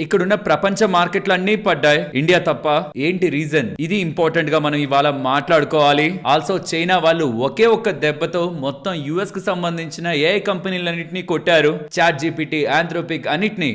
ఇక్కడున్న ప్రపంచ మార్కెట్లు అన్ని పడ్డాయి, ఇండియా తప్ప. ఏంటి రీజన్? ఇది ఇంపార్టెంట్ గా మనం ఇవాళ మాట్లాడుకోవాలి. ఆల్సో చైనా వాళ్ళు ఒకే ఒక్క దెబ్బతో మొత్తం యుఎస్ కి సంబంధించిన ఏఐ కంపెనీలన్నింటినీ కొట్టారు. చాట్ జీపీటీ, ఆంథ్రోపిక్ అన్నిటిని.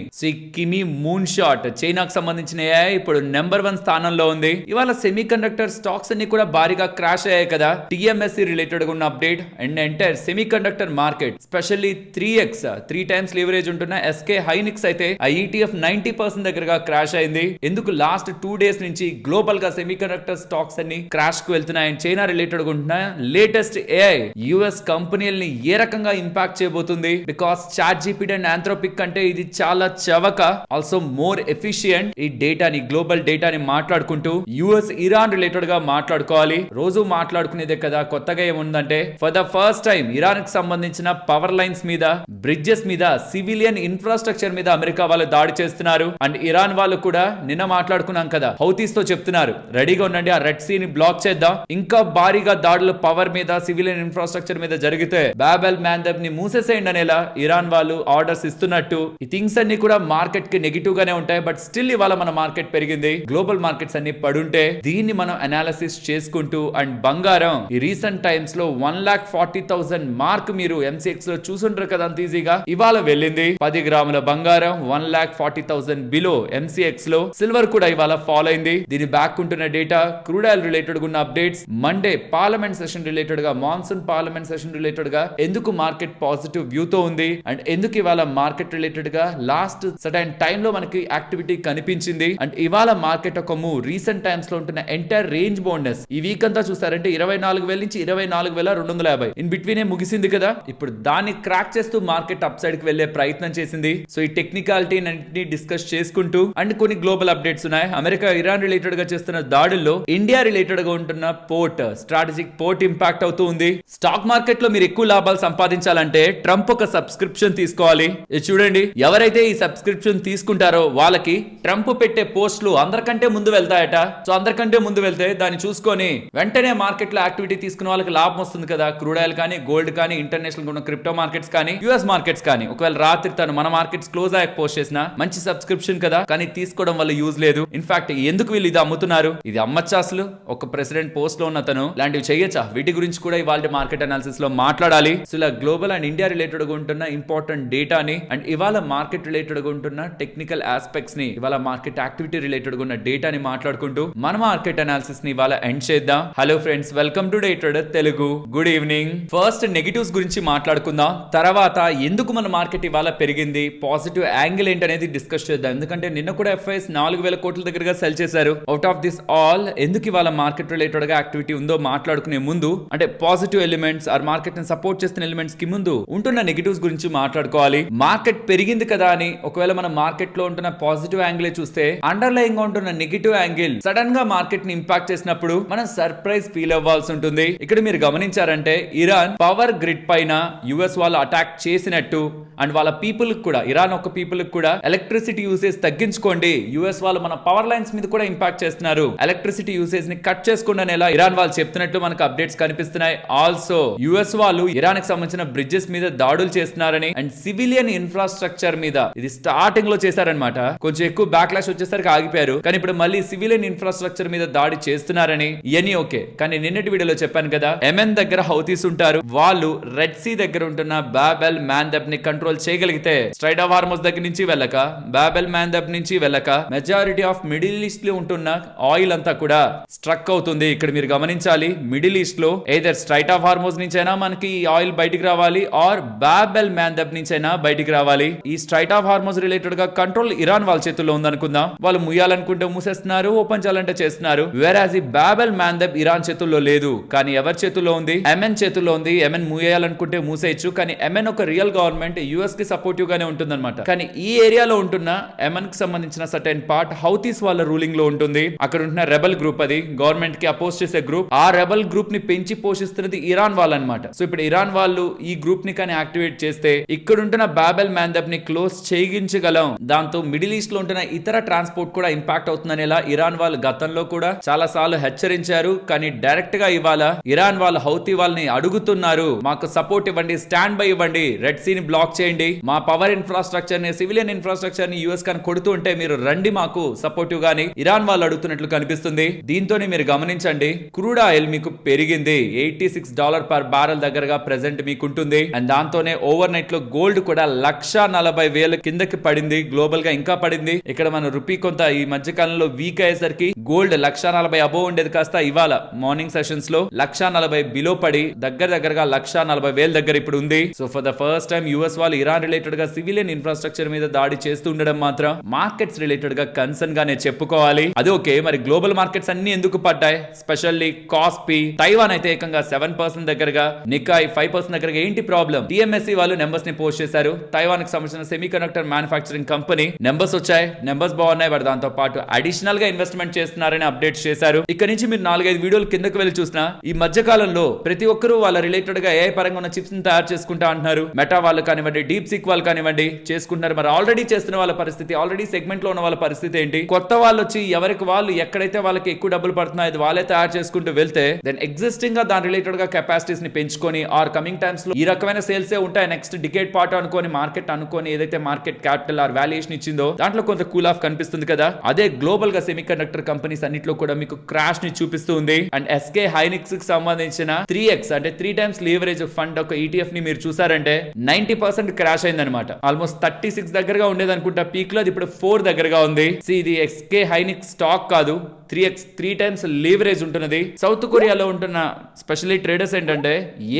కిమి మూన్ షాట్ చైనాకు సంబంధించిన ఏఐ ఇప్పుడు నెంబర్ 1 స్థానంలో ఉంది. ఇవాళ సెమీ కండక్టర్ స్టాక్స్ అన్ని కూడా భారీగా క్రాష్ అయ్యాయి కదా. టిఎంఎస్సి రిలేటెడ్ గా ఉన్న update and entire semiconductor market specially 3 times leverage ఉంటున్న ఎస్కే హైనిక్స్ అయితే ఆ ఈటీఎఫ్ 90% దగ్గరగా క్రాష్ అయింది. ఎందుకు? లాస్ట్ 2 డేస్ నుంచి గ్లోబల్ గా సెమీ కండక్టర్ స్టాక్స్ అన్ని క్రాష్ కు వెళ్తున్నాయి. చైనా రిలేటెడ్ గా ఉంటున్న లేటెస్ట్ ఏఐ యుఎస్ కంపెనీలని ఏ రకంగా ఇంపాక్ట్ చేయబోతుంది? Because ChatGPT and Anthropic కంటే ఇది చాలా చవక, ఆల్సో మోర్ ఎఫిషియంట్. ఈ డేటాని, గ్లోబల్ డేటాని మాట్లాడుకుంటూ యుఎస్ ఇరాన్ రిలేటెడ్ గా మాట్లాడుకోవాలి. రోజు మాట్లాడుకునేదే కదా, కొత్తగా ఏముందంటే for the first time Iran కి సంబంధించిన పవర్ లైన్స్ మీద, బ్రిడ్జెస్ మీద, సివిలియన్ ఇన్ఫ్రాస్ట్రక్చర్ మీద అమెరికా వాళ్ళు దాడి చేస్తున్నారు. అండ్ ఇరాన్ వాళ్ళు కూడా నిన్న మాట్లాడుకున్నాం కదా, హౌతీస్ తో చెప్తున్నారు రెడీగా ఉండండి, ఆ రెడ్ సీ ని బ్లాక్ చేద్దాం. ఇంకా భారీగా దాడులు పవర్ మీద, సివిలియన్ ఇన్ఫ్రాస్ట్రక్చర్ మీద జరిగితే బాబెల్ మ్యాందబ్ ని మూసేసేయండి అనేలా ఇరాన్ వాళ్ళు ఆర్డర్స్ ఇస్తున్నట్టు. ఈ థింగ్స్ అన్ని కూడా మార్కెట్ కి నెగిటివ్ గానే ఉంటాయి. బట్ స్టిల్ ఇవాళ మన మార్కెట్ పెరిగింది. గ్లోబల్ మార్కెట్స్ అన్ని పడుంటే దీన్ని మనం అనాలిసిస్ చేసుకుంటూ అండ్ బంగారం ఈ రీసెంట్ టైమ్స్ లో 1,40,000 మార్క్ మీరు ఎంసీఎక్స్ లో చూసుంటారు కదా అంత ఈజీగా. ఇవాళ వెళ్ళింది 10 గ్రాముల బంగారం 1,40,000 బిలో. ఎంసీఎక్స్ లో సిల్వర్ కూడా ఇవాళ ఫాలో అయింది. దీని బ్యాక్ ఉంటున్న డేటా, క్రూడ్ ఆయిల్ రిలేటెడ్ ఉన్న updates, Monday parliament session related గా, మాన్సూన్ పార్లమెంట్ సెషన్ రిలేటెడ్ గా ఎందుకు మార్కెట్ పాజిటివ్ వ్యూ తో ఉంది అండ్ ఎందుకు ఇవాళ మార్కెట్ రిలేటెడ్ గా లాస్ట్ సర్టైన్ టైం లో మనకి యాక్టివిటీ కనిపించింది. అండ్ ఇవాళ మార్కెట్ ఒక మూవ్ రీసెంట్ టైమ్స్ లో ఉంటున్న ఎంటైర్ రేంజ్ బౌండెస్ ఈ వీక్ అంతా చూసారంటే 24,000 నుంచి 24,250 ఇన్ బిట్వీనే ముగిసింది కదా. ఇప్పుడు దాన్ని క్రాక్ చేస్తూ మార్కెట్ అప్ సైడ్ కి వెళ్లే ప్రయత్నం చేసింది. సో ఈ టెక్నికాలిటీ అన్నింటినీ డిస్కస్ చేసుకుంటూ అండ్ కొన్ని గ్లోబల్ అప్డేట్స్ ఉన్నాయి. అమెరికా ఇరాన్ రిలేటెడ్ గా చేస్తున్న దాడుల్లో ఇండియా రిలేటెడ్ గా ఉంటున్న పోర్ట్, స్ట్రాటజిక్ పోర్ట్ ఇంపాక్ట్ అవుతూ ఉంది. స్టాక్ మార్కెట్ లో మీరు ఎక్కువ లాభాలు సంపాదించాలంటే ట్రంప్ ఒక సబ్స్క్రిప్షన్ తీసుకోవాలి. ఇది చూడండి, ఎవరైతే ఈ సబ్స్క్రిప్షన్ తీసుకుంటారో వాళ్ళకి ట్రంప్ పెట్టే పోస్టులు అందరికంటే ముందు వెళ్తాయట. సో అందరికంటే ముందు వెళ్తే దాన్ని చూసుకొని వెంటనే మార్కెట్ లో యాక్టివిటీ తీసుకున్న వాళ్ళకి లాభం వస్తుంది కదా. క్రూడ్ ఆయిల్ కానీ, గోల్డ్ కానీ, ఇంటర్నేషనల్ ఉన్న క్రిప్టో మార్కెట్స్ కానీ, యుఎస్ మార్కెట్స్ కానీ. ఒకవేళ రాత్రి తను మన మార్కెట్స్ క్లోజ్ అయ్యాక పోస్ట్ చేసిన మంచి సబ్స్క్రిప్షన్ కదా, కానీ తీసుకోవడం వల్ల యూజ్ లేదు. ఇన్ఫాక్ట్ ఎందుకు వీళ్ళు ఇది అమ్ముతున్నారు? ఇది అమ్మచ్చా అసలు? ఒక ప్రెసిడెంట్ పోస్ట్ లో ఉన్న తను ఇలాంటివి చేయొచ్చా? వీటి గురించి కూడా ఇవాళ మార్కెట్ అనాలిసిస్ లో మాట్లాడాలి. సో ఇలా గ్లోబల్ అండ్ ఇండియా రిలేటెడ్ గా ఉంటున్న ఇంపార్టెంట్ డేటాని అండ్ ఇవాళ మార్కెట్ రిలేటెడ్ గా ఉంటున్న టెక్నికల్ ఆస్పెక్ట్స్ ని, ఇవాళ మార్కెట్ యాక్టివిటీ రిలేటెడ్ గా ఉన్న డేటాని మాట్లాడుకుంటూ మన మార్కెట్ అనాలిసిస్ ని ఇవాళ ఎండ్ చేద్దాం. Hello friends, welcome to day trader Telugu. Good evening. First negatives గురించి మాట్లాడుకుందాం, తర్వాత ఎందుకు మన మార్కెట్ ఇవాళ పెరిగింది, పాజిటివ్ యాంగిల్ ఏంటనేది డిస్కస్ చేద్దాం. ఎందుకంటే నిన్న కూడా ఎఫ్ఐఎస్ 4,000 కోట్ల దగ్గరగా సెల్ చేశారు. అవుట్ ఆఫ్ దిస్ ఆల్ ఎందుకు ఇవాళ మార్కెట్ రిలేటెడ్ గా యాక్టివిటీ ఉందో మాట్లాడుకునే ముందు, అంటే పాజిటివ్ ఎలిమెంట్స్ ఆర్ మార్కెట్ ని సపోర్ట్ చేస్తున్న ఎలిమెంట్స్ కి ముందు ఉంటున్న నెగటివ్స్ గురించి మాట్లాడుకోవాలి. మార్కెట్ పెరిగింది కదా అని ఒకవేళ మనం మార్కెట్ లో ఉంటున్న పాజిటివ్ యాంగిల్ చూస్తే అండర్లైన్ గా ఉంటున్న నెగటివ్ యాంగిల్ సడన్ గా మార్కెట్ ని ఇంపాక్ట్ చేసినప్పుడు మనం సర్ప్రైజ్ ఫీల్ అవ్వాల్సి ఉంటుంది. ఇక్కడ మీరు గమనించారంటే ఇరాన్ పవర్ గ్రిడ్ పైన యుఎస్ వాళ్ళు అటాక్ చేసినట్టు అండ్ వాళ్ళ పీపుల్ కూడా, ఇరాన్ ఒక పీపుల్ కూడా ఎలక్ట్రిసిటీ యూసేజ్ తగ్గించుకోండి, యుఎస్ వాళ్ళు మన పవర్ లైన్స్ మీద కూడా ఇంపాక్ట్ చేస్తున్నారు, ఎలక్ట్రిసిటీ యూసేజ్ ని కట్ చేసుకోండి అనేలా ఇరాన్ వాళ్ళు చెప్తున్నట్టు మనకు అప్డేట్స్ కనిపిస్తున్నాయి. ఆల్సో యుఎస్ వాళ్ళు ఇరాన్ కి సంబంధించిన బ్రిడ్జెస్ మీద దాడులు చేస్తున్నారని అండ్ సివిలియన్ ఇన్ఫ్రాస్ట్రక్చర్ మీద ఇది స్టార్టింగ్ లో చేశారనమాట. కొంచెం ఎక్కువ బ్యాక్లాష్ వచ్చేసరికి ఆగిపోయారు, కానీ ఇప్పుడు మళ్ళీ సివిలియన్ ఇన్ఫ్రాస్ట్రక్చర్ మీద దాడి చేస్తున్నారని. ఇవన్నీ ఓకే, కానీ నిన్నటి వీడియోలో చెప్పాను కదా, ఎమెన్ దగ్గర హౌతీస్ ఉంటారు, వాళ్ళు రెడ్ సీ దగ్గర ఉంటున్న బాబెల్ మ్యాందబ్ ని కంట్రోల్ చేయగలిగితే స్ట్రైట్ ఆఫ్ హార్మోస్ దగ్గర నుంచి వెళ్ళక, బాబెల్ మ్యాందబ్ నుంచి వెళ్ళక మెజారిటీ ఆఫ్ మిడిల్ ఈస్ట్ లో ఉంటున్న ఆయిల్ అంతా కూడా స్ట్రక్ అవుతుంది. ఇక్కడ మీరు గమనించాలి, మిడిల్ ఈస్ట్ లో ఎయిదర్ స్ట్రైట్ ఆఫ్ హార్మోస్ నుంచి అయినా మనకి ఆయిల్ బయటికి రావాలి ఆర్ బాబెల్ మ్యాందబ్ నుంచి అయినా బయటికి రావాలి. ఈ స్ట్రైట్ ఆఫ్ హార్మోస్ రిలేటెడ్ గా కంట్రోల్ ఇరాన్ వాళ్ళ చేతుల్లో ఉందనుకుందాం. వాళ్ళు ముయ్యాలనుకుంటే మూసేస్తున్నారు, ఓపెన్ చేయాలంటే చేస్తున్నారు. వేరాజ్ ఈ బాబెల్ మ్యాందబ్ ఇరాన్ చేతుల్లో లేదు, కానీ ఎవరి చేతుల్లో ఉంది? ఎమెన్ చేతుల్లో ఉంది. ఎమెన్ మూయాలనుకుంటే మూసేయచ్చు, కానీ ఎమెన్ ఒక రియల్ గవర్నమెంట్, యుఎస్ కి సపోర్టివ్ గానే ఉంటుంది అనమాట. కానీ ఈ ఏరియాలో ఉంటున్న ఎమెన్ కి సంబంధించిన సర్టెన్ పార్ట్ హౌతీస్ వాళ్ళ రూలింగ్ లో ఉంటుంది. అక్కడ ఉంటున్న రెబల్ గ్రూప్, అది గవర్నమెంట్ కి అపోజ్ చేసే గ్రూప్. ఆ రెబల్ గ్రూప్ ని పెంచి పోషిస్తున్నది ఇరాన్ వాళ్ళు అనమాట. సో ఇప్పుడు ఇరాన్ వాళ్ళు ఈ గ్రూప్ ని కానీ యాక్టివేట్ చేస్తే ఇక్కడ ఉంటున్న బాబెల్ మ్యాందబ్ ని క్లోజ్ చేయించగలం. దాంతో మిడిల్ ఈస్ట్ లో ఉంటున్న ఇతర ట్రాన్స్పోర్ట్ కూడా ఇంపాక్ట్ అవుతుందనేలా ఇరాన్ వాళ్ళు గతంలో కూడా చాలా సార్లు హెచ్చరించారు. కానీ డైరెక్ట్ గా ఇవాళ ఇరాన్ వాళ్ళు హౌతీ వాళ్ళని అడుగుతున్నారు, మాకు సపోర్ట్ ఇవ్వండి, స్టాండ్ బై ఇవ్వండి, రెడ్ సీ ని బ్లాక్ చేయండి, మా పవర్ ఇన్ఫ్రాస్ట్రక్చర్ ని, సివిలియన్ ఇన్ఫ్రాస్ట్రక్చర్ ని యూఎస్ కానీ కొడుతూ ఉంటే మీరు రండి మాకు సపోర్టివ్ గాని ఇరాన్ వాళ్ళు అడుగుతున్నట్లు కనిపిస్తుంది. దీంతోనే మీరు గమనించండి, క్రూడ్ ఆయిల్ మీకు పెరిగింది $86 పర్ బ్యారెల్ దగ్గరగా ప్రెసెంట్ మీకు ఉంటుంది. అండ్ దాంతోనే ఓవర్ నైట్ లో గోల్డ్ కూడా 140,000 కిందకి పడింది. గ్లోబల్ గా ఇంకా పడింది. ఇక్కడ మన రూపీ కొంత ఈ మధ్య కాలంలో వీక్ అయ్యేసరికి గోల్డ్ 140 అబోవ్ ఉండేది కాస్త ఇవాళ మార్నింగ్ సెషన్స్ లో 140 బిలో పడి దగ్గరగా 140,000 దగ్గర ఇప్పుడు ఉంది. So for the first time US వాళ్ళు ఇరాన్ రిలేటెడ్ గా సివిలియన్ ఇన్ఫ్రాస్ట్రక్చర్ మీద దాడి చేస్తూ ఉండడం మాత్రం మార్కెట్స్ రిలేటెడ్ గా కన్సర్న్ గానే చెప్పుకోవాలి. అది ఓకే, మరి గ్లోబల్ మార్కెట్స్ అన్ని ఎందుకు పడ్డాయి? స్పెషల్లీ కాస్పీ తైవాన్ అయితే ఏకంగా 7% దగ్గరగా, నికాయ్ 5% దగ్గరగా. ఏంటి ప్రాబ్లం? టిఎంఎస్సి వాళ్ళు నెంబర్స్ ని పోస్ట్ చేశారు. తైవాన్ కి సంబంధించిన semi conductor manufacturing company numbers వచ్చాయి, నెంబర్స్ బాగున్నాయి. బట్ దాంతో పాటు అడిషనల్ గా ఇన్వెస్ట్మెంట్ చేస్తున్నారని అప్డేట్ చేశారు. ఇక్కడ నుంచి మీరు 4-5 వీడియోలు కిందకి వెళ్ళి చూసినా ఈ మధ్య కాలంలో ప్రతి ఒక్కరూ వాళ్ళ రిలేటెడ్ గా ఏఐ పరంగా ఉన్న చిప్స్ ని తయారు చేసుకుంటా అంటున్నారు. మెటా వాళ్ళు కానివ్వండి, డీప్ సీక్ వాళ్ళు కానివ్వండి చేసుకుంటున్నారు. మరి ఆల్రెడీ చేస్తున్న వాళ్ళ పరిస్థితి, ఆల్రెడీ సెగ్మెంట్ లో ఉన్న వాళ్ళ పరిస్థితి ఏంటి? కొత్త వాళ్ళు వచ్చి ఎవరికి వాళ్ళు ఎక్కడైతే వాళ్ళకి ఎక్కువ డబ్బులు పడుతున్నాయి అది వాళ్ళే తయారు చేసుకుంటూ వెళ్తే దెన్ ఎగ్జిస్టింగ్ గా దాని రిలేటెడ్ గా కెపాసిటీస్ ని పెంచుకొని ఆర్ కమింగ్ టైమ్స్ లో ఈ రకమైన సేల్స్ ఉంటాయి నెక్స్ట్ డికేడ్ పార్ట్ అనుకొని మార్కెట్ ఏదైతే మార్కెట్ క్యాపిటల్ ఆర్ వాల్యుయేషన్ ఇచ్చిందో దాంట్లో కొంత కూల్ ఆఫ్ కనిపిస్తుంది కదా. అదే గ్లోబల్ గా సెమీ కండక్టర్ కంపెనీస్ అన్నిట్లో కూడా మీకు క్రాష్ ని చూపిస్తుంది. అండ్ ఎస్కే హైనిక్స్ కి సంబంధించిన 3x అంటే 3 times లీవరేజ్ ఫండ్ ఒక ETF ని మీరు చూసారంటే 90% క్రాష్ అయింది అనమాట. ఆల్మోస్ట్ 36 దగ్గరగా ఉండేది అనుకుంటా పీక్ లో, ఇప్పుడు 4 దగ్గరగా ఉంది. ఇది ఎస్కే హైనిక్స్ స్టాక్ కాదు, 3 times లీవరేజ్ ఉంటున్నది. సౌత్ కొరియాలో ఉంటున్న స్పెషల్లీ ట్రేడర్స్ ఏంటంటే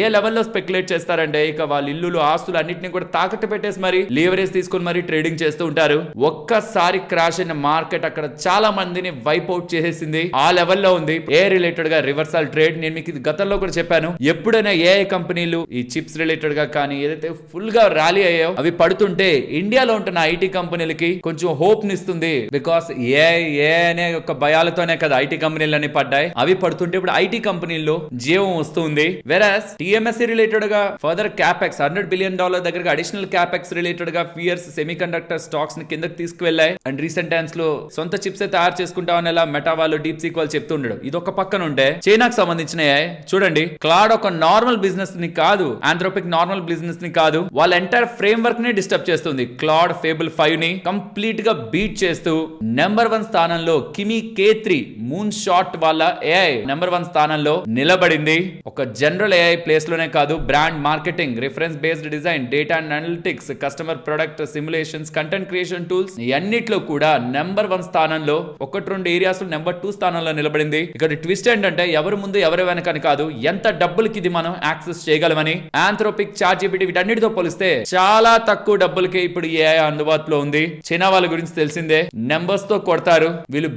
ఏ లెవెల్లో స్పెక్యులేట్ చేస్తారంటే ఇక వాళ్ళ ఇల్లులు ఆస్తులు అన్నింటినీ కూడా తాకట్టు పెట్టేసి మరి లీవరేజ్ తీసుకొని మరి ట్రేడింగ్ చేస్తూ ఉంటారు. ఒక్కసారి క్రాష్ అయిన మార్కెట్ అక్కడ చాలా మందిని వైప్ అవుట్ చేసేసింది. ఆ లెవెల్లో ఉంది. ఏ రిలేటెడ్ గా రివర్సల్ ట్రేడ్ నేను మీకు ఇది గతంలో కూడా చెప్పాను. ఎప్పుడైనా ఏఐ కంపెనీలు ఈ చిప్స్ రిలేటెడ్ గా కానీ ఏదైతే ఫుల్ గా ర్యాలీ అయ్యాయో అవి పడుతుంటే ఇండియాలో ఉంటున్న ఐటీ కంపెనీలకి కొంచెం హోప్ నిస్తుంది. బికాస్ ఏ అనే ఒక భయాలతోనే కదా ఐటీ కంపెనీలన్నీ పడ్డాయి. అవి పడుతుంటే ఇప్పుడు ఐటీ కంపెనీల్లో జీవం వస్తుంది. వెరాస్ టిఎంఎస్సి రిలేటెడ్ గా ఫర్దర్ క్యాపెక్స్ $100 billion దగ్గర అడిషనల్ క్యాపెక్స్ రిలేటెడ్ గా ఫియర్స్ సెమీ కండక్టర్ స్టాక్స్ ని కిందకి తీసుకువెళ్ళాయి. అండ్ రీసెంట్ టైమ్స్ లో సొంత చిప్స్ తయారు చేసుకుంటామని ఎలా మెటా వాళ్ళు డీప్ సీక్ వాళ్ళు చెప్తుండడు. ఇది ఒక పక్కన ఉంటే చైనాకు సంబంధించిన చూడండి, క్లాడ్ ఒక నార్మల్ బిజినెస్ ని కాదు, ఆంథ్రోపిక్ నార్మల్ బిజినెస్ ని కాదు, వాళ్ళ ఎంటైర్ ఫ్రేమ్ వర్క్ ని డిస్టర్బ్ చేస్తుంది. క్లాడ్ ఫేబుల్ 5 ని కంప్లీట్ గా బీట్ చేస్తూ నెంబర్ 1 స్థానంలో కిమి K3 మూన్ షాట్ వాళ్ళ ఏఐ నెంబర్ 1 స్థానంలో నిలబడింది. ఒక జనరల్ ఏఐ ప్లేస్ లోనే కాదు, brand marketing, reference based design, data and analytics, customer product simulations, content creation tools అన్నిట్లో కూడా నెంబర్ 1 స్థానంలో 1-2 ఏరియాస్ లో నెంబర్ 2 స్థానంలో నిలబడింది. ఇక్కడ ట్విస్ట్ ఏంటంటే ఎవరు ముందు ఎవరు వెనకని కాదు, ఎంత డబ్బులకి ఇది మనం యాక్సెస్ చేయగలమని. ఆంథ్రోపిక్, చాట్‌జీపీటీ వీటన్నిటితో పోలిస్తే చాలా తక్కువ డబ్బులకి ఇప్పుడు ఏఐ అందుబాటులో ఉంది. చైనా వాళ్ళ గురించి తెలిసిందే, నెంబర్స్ తో కొడతారు. వీళ్ళు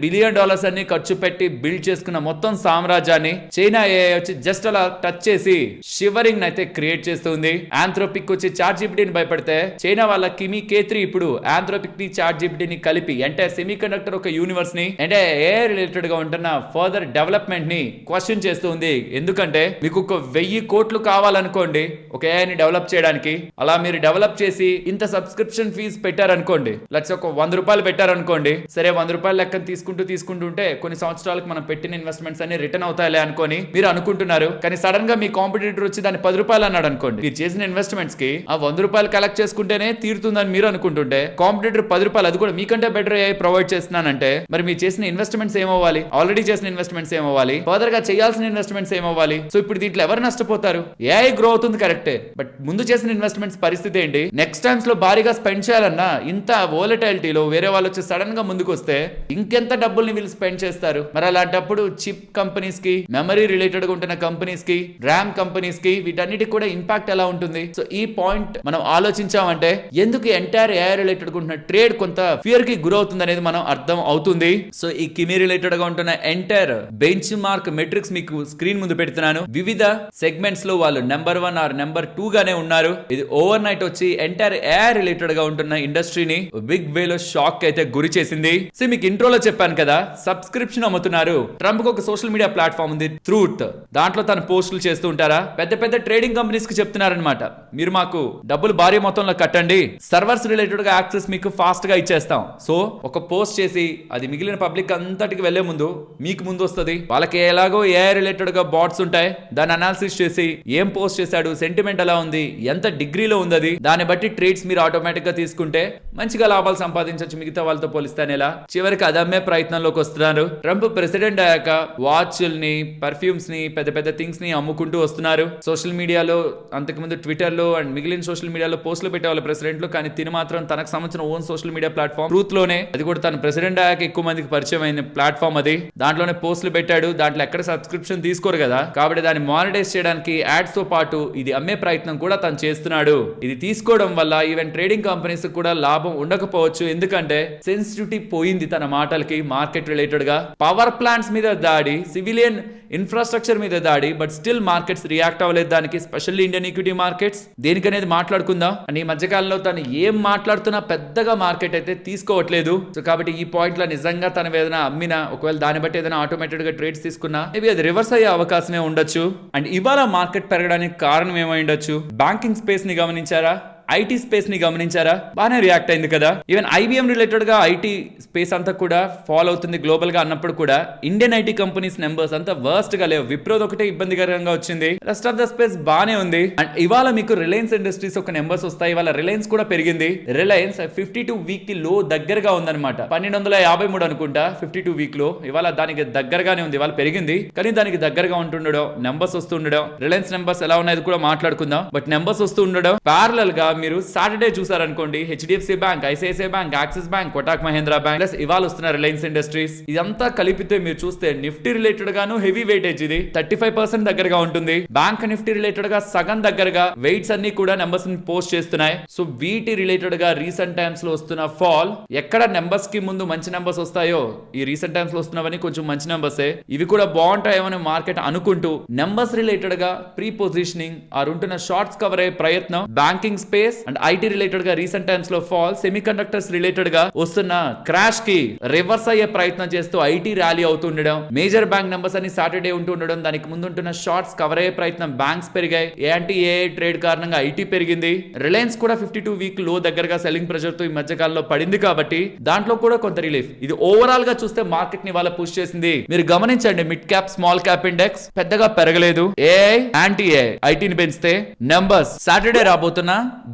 బిలియన్ డాలర్స్ అన్ని ఖర్చు పెట్టి బిల్డ్ చేసుకున్న మొత్తం సామ్రాజ్యాన్ని చైనా ఏఐ వచ్చి జస్ట్ అలా టచ్ చేసి షివరింగ్ అయితే క్రియేట్ చేస్తుంది. ఆంథ్రోపిక్ వచ్చి చాట్‌జీపీటీని భయపడితే చైనా వాళ్ళ కిమి K3 ఇప్పుడు ఆంథ్రోపిక్ ని చాట్‌జీపీటీని కలిపి అంటే సెమీ కండక్టర్ ఒక యూనివర్స్ ని అంటే ఏఐ రిలేటెడ్ గా ఉంటున్న ఫర్దర్ డెవలప్మెంట్ ని క్వశ్చన్ చేస్తుంది. ఎందుకంటే మీకు ఒక 1000 కోట్లు కావాలనుకోండి ఒక ఏఐ ని డెవలప్ చేయడానికి, అలా మీరు డెవలప్ చేసి ఇంత సబ్స్క్రిప్షన్ ఫీజ్ పెట్టారనుకోండి, లక్ష ఒక ₹100 పెట్టారనుకోండి, సరే ₹100 లెక్కన తీసుకుంటూ ఉంటే కొన్ని సంవత్సరాలకు మనం పెట్టిన ఇన్వెస్ట్మెంట్స్ అన్ని రిటర్న్ అవుతాయిలే అనుకోని మీరు అనుకుంటున్నారు. కానీ సడన్ గా మీ కాంపిటీటర్ వచ్చి దాన్ని ₹10 అన్నాడు అనుకోండి, మీరు చేసిన ఇన్వెస్ట్మెంట్స్ కి ఆ ₹100 కలెక్ట్ చేసుకుంటేనే తీరుతుందని మీరు అనుకుంటుంటే కాంపిటీటర్ ₹10 అది కూడా మీకంటే బెటర్ ఏఐ ప్రొవైడ్ చేస్తున్నానంటే మరి మీరు చేసిన ఇన్వెస్ట్మెంట్స్ ఏమవ్వాలి? ఆల్రెడీ చేసిన ఇన్వెస్ట్మెంట్స్ ఏమవ్వాలి? ఫర్దర్ గా చేయాల్సిన ఇన్వెస్ట్మెంట్స్ ఏమవ్వాలి? సో ఇప్పుడు దీంట్లో ఎవరు నష్టపోతారు? ఏఐ గ్రో అవుతుంది కరెక్టే, బట్ ముందు చేసిన ఇన్వెస్ట్మెంట్స్ పరిస్థితి ఏంటి? నెక్స్ట్ టైమ్స్ లో భారీగా స్పెండ్ చేయాలన్నా ఇంత వోలటైలిటీలో వేరే వాళ్ళు వచ్చి సడన్ గా ముందుకు వస్తే ఇంకెంత డబ్బుల్ని వీళ్ళు స్పెండ్ చేస్తారు? మరి అలాంటప్పుడు చిప్ కంపెనీస్ కి, మెమరీ రిలేటెడ్ గా ఉంటున్న కంపెనీస్ కి, ర్యామ్ కంపెనీస్ కి వీటన్నిటికి కూడా ఇంపాక్ట్ ఎలా ఉంటుంది? సో ఈ పాయింట్ మనం ఆలోచించామంటే ఎందుకు ఎంటైర్ ఏఐ రిలేటెడ్ గా ఉంటున్న ట్రేడ్ కొంత ఫియర్ కి గురవుతుంది అనేది మనం అర్థం అవుతుంది. సో ఈ కిమి రిలేటెడ్ గా ఉంటున్న ఎంటైర్ బెంచ్ మార్క్ మెట్రిక్స్ మీకు స్క్రీన్ ముందు పెడుతున్నాను. వివిధ సెగ్మెంట్స్ లో వాళ్ళు నెంబర్ 1 ఆర్ నెంబర్ 2 గానే ఉన్నారు. ఇది ఓవర్ నైట్ వచ్చి ఎంటైర్ ఏఐ రిలేటెడ్ గా ఉంటున్న ఇండస్ట్రీని బిగ్ వేలో షాక్ అయితే గురి చేసింది. సో మీకు ఇంట్రోలో చెప్పాను కదా, సబ్స్క్రిప్షన్ అమ్ముతున్నారు. ట్రంప్ కు ఒక సోషల్ మీడియా ప్లాట్ఫామ్ ఉంది ట్రూత్, దాంట్లో తను పోస్టులు చేస్తూ ఉంటారా? పెద్ద ట్రేడింగ్ కంపెనీస్ కి చెప్తున్నారనమాట, మీరు మాకు డబ్బులు భారీ మొత్తంలో కట్టండి, సర్వర్స్ రిలేటెడ్ గా యాక్సెస్ మీకు ఫాస్ట్ గా ఇచ్చేస్తాం. సో ఒక పోస్ట్ చేసి అది మిగిలిన పబ్లిక్ అంతటికి వెళ్లే ముందు మీకు ముందు వస్తుంది. వాళ్ళకి ఎలాగో ఏఐ రిలేటెడ్ గా బాట్స్ ఉంటాయి, దాన్ని అనాలిసిస్ చేసి ఏం పోస్ట్ చేశాడు, సెంటిమెంట్ ఎలా ఉంది, ఎంత డిగ్రీలో ఉంది, దాన్ని బట్టి ట్రేడ్స్ మీరు ఆటోమేటిక్ గా తీసుకుంటే మంచిగా లాభాలు సంపాదించవచ్చు మిగతా వాళ్ళతో పోలిస్తే అనేలా చివరికి అదమ్మే ప్రయత్నంలోకి వస్తున్నారు. ట్రంప్ ప్రెసిడెంట్ అయ్యాక వాచ్ల్ని, పర్ఫ్యూమ్స్ ని, పెద్ద పెద్ద థింగ్స్ ని అమ్ముకుంటూ వస్తున్నారు. సోషల్ మీడియాలో అంతకుముందు ట్విట్టర్ లో అండ్ మిగిలిన సోషల్ మీడియాలో పోస్టులు పెట్టేవాళ్ళు ప్రెసిడెంట్లు, కానీ తిని మాత్రం తనకు సంబంధించిన own social media platform truth లోనే, అది కూడా తన ప్రెసిడెంట్ అయ్యాక ఎక్కువ మందికి పరిచయం అయిన ప్లాట్ఫామ్ అది, దాంట్లోనే పోస్టులు పెట్టాడు. దాంట్లో ఎక్కడ సబ్స్క్రిప్షన్ తీసుకోరు కదా, కాబట్టి దాన్ని మానిటైజ్ చేయడానికి యాడ్స్ తో పాటు ఇది అమ్మే ప్రయత్నం కూడా తను చేస్తున్నాడు. ఇది తీసుకోవడం వల్ల ఈవెన్ ట్రేడింగ్ కంపెనీస్ కూడా లాభం ఉండకపోవచ్చు, ఎందుకంటే సెన్సిటివిటీ పోయింది తన మాటలకి. మార్కెట్ రిలేటెడ్ గా పవర్ ప్లాంట్స్ మీద దాడి, సివిలియన్ ఇన్ఫ్రాస్ట్రక్చర్ మీద దాడి, బట్ స్టిల్ మార్కెట్స్ రియాక్ట్ అవ్వలేదు దానికి, స్పెషల్లీ ఇండియన్ ఈక్విటీ మార్కెట్స్. దేనికనేది మాట్లాడుకుందాం. అండ్ ఈ మధ్యకాలంలో తను ఏం మాట్లాడుతున్నా పెద్దగా మార్కెట్ అయితే తీసుకోవట్లేదు. సో కాబట్టి ఈ పాయింట్ లో నిజంగా తన ఏదైనా అమ్మినా, ఒకవేళ దాన్ని బట్టి ఏదైనా ఆటోమేటెడ్ గా ట్రేడ్స్ తీసుకున్నా మేబీ అది రివర్స్ అయ్యే అవకాశమే ఉండొచ్చు. అండ్ ఇవాళ మార్కెట్ పెరగడానికి కారణం ఏమై ఉండొచ్చు? బ్యాంకింగ్ స్పేస్ ని గమనించారా? ఐటీ స్పేస్ ని గమనించారా? బాగానే రియాక్ట్ అయింది కదా. ఈవెన్ ఐబిఎం రిలేటెడ్ గా ఐటీ స్పేస్ అంతా కూడా ఫాలో అవుతుంది గ్లోబల్ గా అన్నప్పుడు కూడా ఇండియన్ ఐటీ కంపెనీస్ నెంబర్స్ అంతా వర్స్ట్ గా లేవు. విప్రోది ఒకటే ఇబ్బందికరంగా వచ్చింది, రెస్ట్ ఆఫ్ ద స్పేస్ బానే ఉంది. అండ్ ఇవాళ మీకు రిలయన్స్ ఇండస్ట్రీస్ ఒక నెంబర్స్ వస్తాయి. ఇవాళ రిలయన్స్ కూడా పెరిగింది. రిలయన్స్ 52 వీక్ కి లో దగ్గరగా ఉందన్నమాట. 1253 అనుకుంటా 52 వీక్ లో. ఇవాళ దానికి దగ్గరగానే ఉంది. ఇవాళ పెరిగింది, కానీ దానికి దగ్గరగా ఉంటుండడం, నెంబర్స్ వస్తుండడం, రిలయన్స్ నెంబర్స్ ఎలా ఉన్నాయో కూడా మాట్లాడుకుందాం. బట్ నెంబర్స్ వస్తూ ఉండడం ప్యారలల్ గా మీరు సాటర్డే చూసారనుకోండి, HDFC bank, ICICI bank, Axis bank, Kotak Mahindra bank, plus ఇవాళ వస్తున్న రిలయన్స్ ఇండస్ట్రీస్, ఇదంతా కలిపితే మీరు చూస్తే నిఫ్టీ రిలేటెడ్ గాను హెవీ వెయిటేజ్ ఇది 35% దగ్గరగా ఉంటుంది. బ్యాంక్ నిఫ్టీ రిలేటెడ్ గా సగం దగ్గరగా వెయిట్స్ అన్ని కూడా నెంబర్స్ పోస్ట్ చేస్తున్నాయి. సో వీటి రిలేటెడ్ గా రీసెంట్ టైమ్స్ లో వస్తున్న ఫాల్, ఎక్కడ నెంబర్స్ కి ముందు మంచి నెంబర్స్ వస్తాయో ఈ రీసెంట్ టైమ్స్ లో వస్తున్నవన్నీ కొంచెం మంచి నెంబర్సే, ఇవి కూడా బాగుంటాయేమని మార్కెట్ అనుకుంటూ నెంబర్స్ రిలేటెడ్ గా ప్రీ పొజిషనింగ్ ఆర్ ఉంటున్న షార్ట్స్ కవర్ అయ్యే ప్రయత్నం. Banking space and IT related గా రీసెంట్ టైమ్స్ లో ఫాల్, సెమీ కండక్టర్స్ రిలేటెడ్ గా వస్తున్న క్రాష్ కి రివర్స్ అయ్యే ప్రయత్నం చేస్తూ ఐటీ ర్యాలీ అవుతుండడం, మేజర్ బ్యాంక్ నెంబర్స్ అని సాటర్డే ఉంటుండడం, దానికి ముందు ఉంటున్న షార్ట్స్ కవర్ అయ్యే ప్రయత్నం, బ్యాంక్స్ పెరిగాయి, యాంటీ ఏఐ ట్రేడ్ కారణంగా ఐటీ పెరిగింది. రిలయన్స్ కూడా 52 వీక్ లో దగ్గరగా సెల్లింగ్ ప్రెషర్ తో ఈ మధ్య కాలంలో పడింది, కాబట్టి దాంట్లో కూడా కొంత రిలీఫ్. ఇది ఓవరాల్ గా చూస్తే మార్కెట్ ని వాళ్ళ పుష్ చేసింది. మీరు గమనించండి, mid cap small cap index పెద్దగా పెరగలేదు. ఏఐ యాంటీ ఏఐ ఐటీని పెంచితే నెంబర్స్ సాటర్డే రాబోతున్న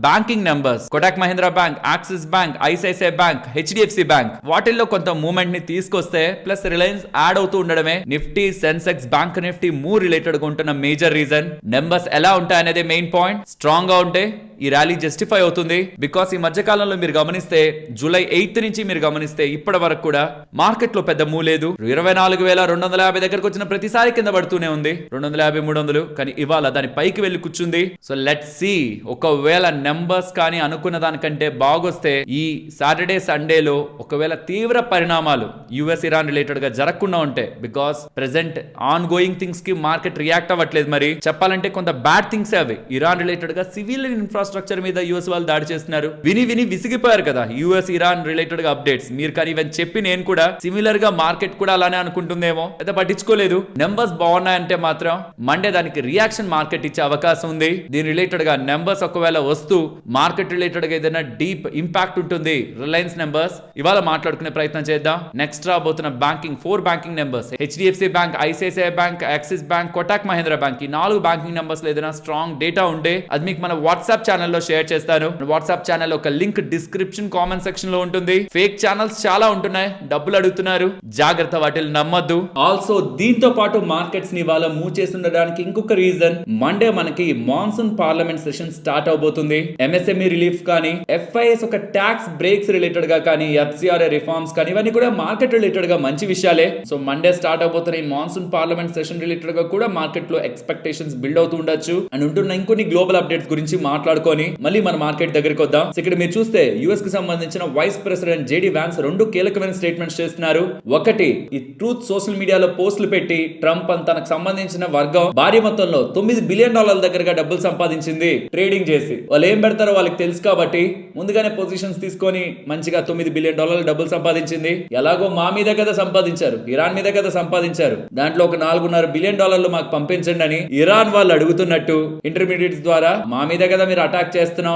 banking numbers, Kotak Mahindra Bank, Axis Bank, ICICI Bank, HDFC Bank, వాటిల్లో కొంత మూవ్మెంట్ ని తీసుకొస్తే ప్లస్ రిలయన్స్ యాడ్ అవుతూ ఉండడమే Nifty, Sensex, bank Nifty move related గా ఉంటున్న మేజర్ రీజన్. నెంబర్స్ ఎలా ఉంటాయనేది మెయిన్ పాయింట్. స్ట్రాంగ్ గా ఉంటే ఈ ర్యాలీ జస్టిఫై అవుతుంది. బికాస్ ఈ మధ్య కాలంలో మీరు గమనిస్తే జూలై 8 నుంచి మీరు గమనిస్తే ఇప్పటి వరకు కూడా మార్కెట్ లో పెద్ద మూవ్ లేదు. 24,250 దగ్గరకు వచ్చిన ప్రతిసారి కింద పడుతూనే ఉంది 250, 300, కానీ ఇవాళ దాని పైకి వెళ్లి కూర్చుంది. సో లెట్స్ సీ, ఒకవేళ నెంబర్స్ కానీ అనుకున్న దానికంటే బాగొస్తే ఈ సాటర్డే సండేలో ఒకవేళ తీవ్ర పరిణామాలు యుఎస్ ఇరాన్ రిలేటెడ్ గా జరగకుండా ఉంటే, because present on going things కి మార్కెట్ రియాక్ట్ అవ్వట్లేదు. మరి చెప్పాలంటే కొంత బ్యాడ్ థింగ్స్ అవి. ఇరాన్ రిలేటెడ్ గా సివిల్ ఇన్ఫ్రాస్ట్రక్చర్ మీద యుఎస్ వాళ్ళు దాడి చేస్తున్నారు. విని విసిగిపోయారు కదా యుఎస్ ఇరాన్ రిలేటెడ్ గా అప్డేట్స్. మీరు కానీ ఈవెన్ చెప్పి నేను కూడా సిమిలర్ గా మార్కెట్ కూడా అలానే అనుకుంటుందేమో, పెద్ద పట్టించుకోలేదు. నెంబర్స్ బాగున్నాయంటే మాత్రం మండే దానికి రియాక్షన్ మార్కెట్ ఇచ్చే అవకాశం ఉంది. దీని రిలేటెడ్ గా నెంబర్స్ ఒకవేళ వస్తూ మార్కెట్ రిలేటెడ్ గా ఏదైనా డీప్ ఇంపాక్ట్ ఉంటుంది రిలయన్స్ నెంబర్స్, ఇవాళ మాట్లాడుకునే ప్రయత్నం చేద్దాం. నెక్స్ట్ రాబోతున్న banking 4 banking numbers, HDFC bank, ICICI bank, Axis bank, Kotak Mahindra Bank, ఈ 4 బ్యాంకింగ్ నెంబర్స్ లో ఏదైనా స్ట్రాంగ్ డేటా ఉంటే అది మీకు మన వాట్సాప్ ఛానల్లో షేర్ చేస్తాను. వాట్సాప్ ఛానల్ ఒక లింక్ డిస్క్రిప్షన్ కామెంట్ సెక్షన్ లో ఉంటుంది. ఫేక్ ఛానల్స్ చాలా ఉంటున్నాయి, డబ్బులు అడుగుతున్నారు, జాగ్రత్త, వాటిని నమ్మద్దు. ఆల్సో దీంతో పాటు మార్కెట్స్ ని వాళ్ళ మూవ్ చేస్తుండడానికి ఇంకొక రీజన్, మండే మనకి మాన్సూన్ పార్లమెంట్ సెషన్ స్టార్ట్ అవబోతుంది. ఎంఎస్ఎంఈ రిలీఫ్ కానీ, ఎఫ్ఐఎస్ ఒక ట్యాక్స్ బ్రేక్స్ రిలేటెడ్ గా కానీ, ఎఫ్సిఆర్ఏ రిఫార్మ్స్ కానీ, ఇవన్నీ కూడా మార్కెట్ రిలేటెడ్ గా మంచి విషయాలే. సో మండే స్టార్ట్ అవబోతున్న ఈ మాన్సూన్ పార్లమెంట్ సెషన్ రిలేటెడ్ గా కూడా మార్కెట్ లో ఎక్స్పెక్టేషన్స్ బిల్డ్ అవుతూ ఉండొచ్చు. అండ్ ఉంటున్న ఇంకొన్ని గ్లోబల్ అప్డేట్స్ గురించి మాట్లాడుకొని మళ్ళీ మన మార్కెట్ దగ్గరికి వద్దాం. ఇక్కడ మీరు చూస్తే యుఎస్ కి సంబంధించిన వైస్ ప్రెసిడెంట్ జేడీ వ్యాన్స్ 2 కీలకమైన స్టేట్మెంట్స్ చేస్తున్నారు. ఒకటి, ఈ ట్రూత్ సోషల్ మీడియాలో పోస్టులు పెట్టి ట్రంప్ తనకు సంబంధించిన వర్గం భారీ మొత్తంలో $9 బిలియన్ దగ్గరగా డబ్బులు సంపాదించింది ట్రేడింగ్ చేసి. వాళ్ళు ఏం పెడతారో వాళ్ళకి తెలుసు కాబట్టి ముందుగానే పొజిషన్స్ తీసుకొని మంచిగా $9 బిలియన్ డబ్బులు సంపాదించింది. ఎలాగో మా మీద కదా సంపాదించారు, ఇరాన్ మీద కదా సంపాదించారు, దాంట్లో ఒక $4.5 బిలియన్ మాకు పంపించండి అని ఇరాన్ వాళ్ళు అడుగుతున్నట్టు ఇంటర్మీడియట్స్ ద్వారా మా మీద కదా మీరు అటాక్ చేస్తున్నాం